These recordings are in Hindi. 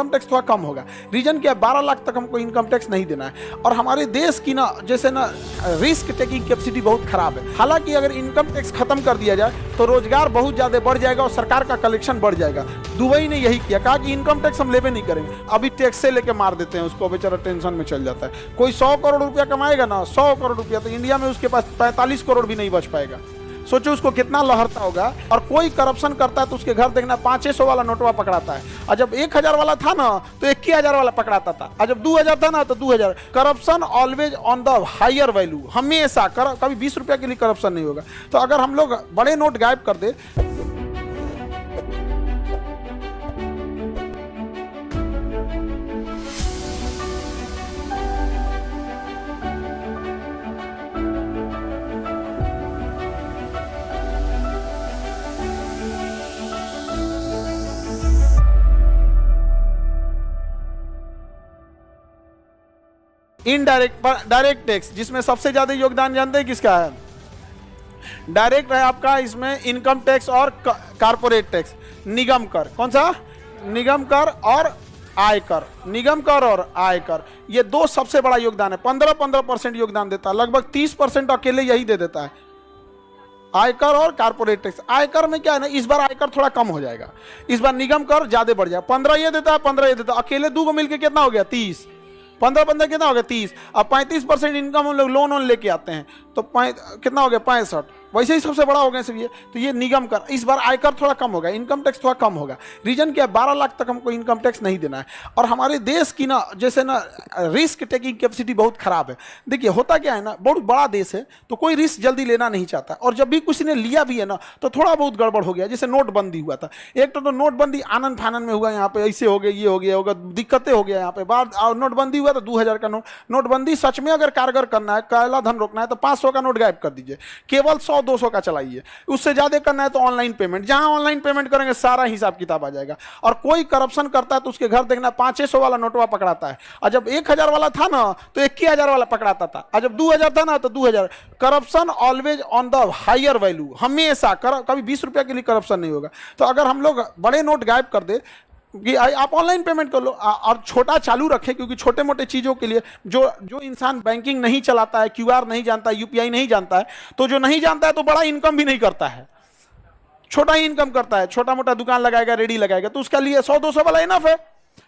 इनकम टैक्स थोड़ा कम होगा। रीजन क्या है, 12 लाख तक हमको इनकम टैक्स नहीं देना है। और हमारे देश की ना जैसे ना रिस्क टेकिंग कैपेसिटी बहुत खराब है। हालांकि अगर इनकम टैक्स खत्म कर दिया जाए तो रोजगार बहुत ज्यादा बढ़ जाएगा और सरकार का कलेक्शन बढ़ जाएगा। दुबई ने यही किया, कहा कि इनकम टैक्स हम लेवे नहीं करेंगे, अभी टैक्स से लेके मार देते हैं उसको, बेचारा टेंशन में चल जाता है। कोई 100 करोड़ रुपया कमाएगा ना, 100 करोड़ रुपया, तो इंडिया में उसके पास 45 करोड़ भी नहीं बच पाएगा। सोचो उसको कितना लहरता होगा। और कोई करप्शन करता है तो उसके घर देखना 500 वाला नोटवा पकड़ाता है, और जब 1000 वाला था ना तो 21,000 वाला पकड़ाता था, और जब 2000 था ना तो 2000। Corruption always on the higher value, हमेशा कभी 20 रुपया के लिए करप्शन नहीं होगा। तो अगर हम लोग बड़े नोट गायब कर दे, इनडायरेक्ट डायरेक्ट टैक्स, जिसमें सबसे ज्यादा योगदान जानते हैं किसका है? डायरेक्ट है आपका इसमें इनकम टैक्स और कारपोरेट टैक्स, निगम कर। कौन सा? निगम कर और आयकर। निगम कर और आयकर, ये दो सबसे बड़ा योगदान है। 15-15% योगदान देता है, लगभग 30% अकेले यही दे देता है, आयकर और कारपोरेट टैक्स। आयकर में क्या है ना, इस बार आयकर थोड़ा कम हो जाएगा, इस बार निगम कर ज्यादा बढ़ जाएगा। 15 ये देता है, 15 ये देता है, अकेले दो को मिलकर कितना हो गया? 30। 15-15 कितना हो गया? 30। अब 35% इनकम हम लोग लोन लेके आते हैं तो कितना हो गया? 65। वैसे ही सबसे बड़ा हो गया सब ये। तो ये निगम कर, इस बार आयकर थोड़ा कम होगा, इनकम टैक्स थोड़ा कम होगा। रीजन क्या है, 12 लाख तक हमको इनकम टैक्स नहीं देना है। और हमारे देश की ना जैसे ना रिस्क टेकिंग कैपेसिटी बहुत खराब है। देखिए होता क्या है ना, बहुत बड़ा देश है तो कोई रिस्क जल्दी लेना नहीं चाहता, और जब भी किसी ने लिया भी है ना तो थोड़ा बहुत गड़बड़ हो गया। जैसे नोटबंदी हुआ था, एक तो नोटबंदी आनंद फानंद में हुआ, यहाँ पे ऐसे हो गया, ये हो गया होगा, दिक्कतें हो गया यहाँ पे। बाद नोटबंदी हुआ तो 2000 का नोट। नोटबंदी सच में अगर कारगर करना है, काला धन रोकना है तो 500 का नोट गायब कर दीजिए, केवल 100-200 का चलाइए। उससे ज्यादा करना है तो ऑनलाइन पेमेंट, जहां ऑनलाइन पेमेंट करेंगे सारा हिसाब किताब आ जाएगा। और कोई करप्शन करता है तो उसके घर देखना 500 वाला नोटवा पकड़ाता है, और जब 1000 वाला था ना तो 21,000 वाला पकड़ाता था, और जब 2000 था ना तो 2000। Corruption always on the higher value, हमेशा कभी 20 रुपया के लिए करप्शन नहीं होगा। तो अगर हम लोग बड़े नोट गायब कर दे कि आप ऑनलाइन पेमेंट कर लो, और छोटा चालू रखें, क्योंकि छोटे मोटे चीज़ों के लिए जो इंसान बैंकिंग नहीं चलाता है, क्यूआर नहीं जानता है, यूपीआई नहीं जानता है, तो जो नहीं जानता है तो बड़ा इनकम भी नहीं करता है, छोटा ही इनकम करता है। छोटा मोटा दुकान लगाएगा, रेडी लगाएगा, तो उसके लिए 100-200 वाला इनफ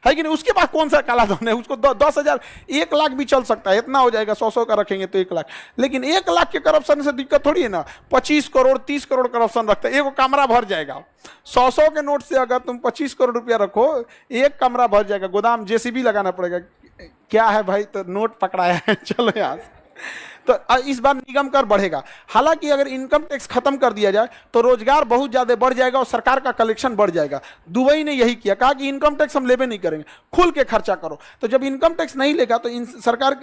है कि नहीं? उसके पास कौन सा काला धन है? उसको 10,000 1 लाख भी चल सकता है, इतना हो जाएगा। 100 का रखेंगे तो 1 लाख, लेकिन 1 लाख के करप्शन से दिक्कत थोड़ी है ना। 25 करोड़ 30 करोड़ करप्शन रखते हैं, एक कमरा भर जाएगा। 100 के नोट से अगर तुम 25 करोड़ रुपया रखो, एक कमरा भर जाएगा, गोदाम जेसीबी लगाना पड़ेगा। क्या है भाई, तो नोट पकड़ाया है, चलो यहाँ से। तो इस बार निगम कर बढ़ेगा। हालांकि अगर इनकम टैक्स खत्म कर दिया जाए तो रोजगार बहुत ज्यादा बढ़ जाएगा और सरकार का कलेक्शन बढ़ जाएगा। दुबई ने यही किया, कहा कि इनकम टैक्स हम लेवे नहीं करेंगे, खुल के खर्चा करो। तो जब इनकम टैक्स नहीं लेगा तो सरकार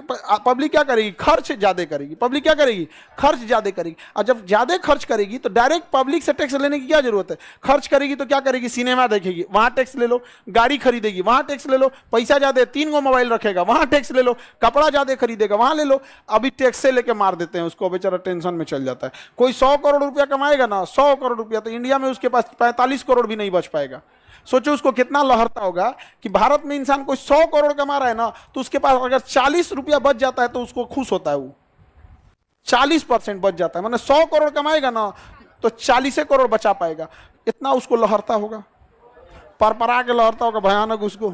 पब्लिक क्या करेगी? खर्च ज्यादा करेगी। पब्लिक क्या करेगी? खर्च ज्यादा करेगी। और जब ज्यादा खर्च करेगी तो डायरेक्ट पब्लिक से टैक्स लेने की क्या जरूरत है? खर्च करेगी तो क्या करेगी? सिनेमा देखेगी, वहां टैक्स ले लो। गाड़ी खरीदेगी, वहां टैक्स ले लो। पैसा ज्यादा, 3 गो मोबाइल रखेगा, वहां टैक्स ले लो। कपड़ा ज्यादा खरीदेगा, वहां ले लो। अभी टैक्स से लेके मार देते हैं उसको, बेचारा टेंशन में चल जाता है। कोई 100 करोड़ रुपया कमाएगा ना, 100 करोड़ रुपया, तो इंडिया में उसके पास 45 करोड़ भी नहीं बच पाएगा। सोचो उसको कितना लहरता होगा कि भारत में इंसान कोई 100 करोड़ कमा रहा है ना, तो उसके पास अगर 40 रुपया बच जाता है तो उसको खुश होता है। वो 40% बच जाता है, मतलब 100 करोड़ कमाएगा ना तो 40 करोड़ बचा पाएगा। इतना उसको लहरता होगा, परपरा के लहरता होगा, भयानक उसको।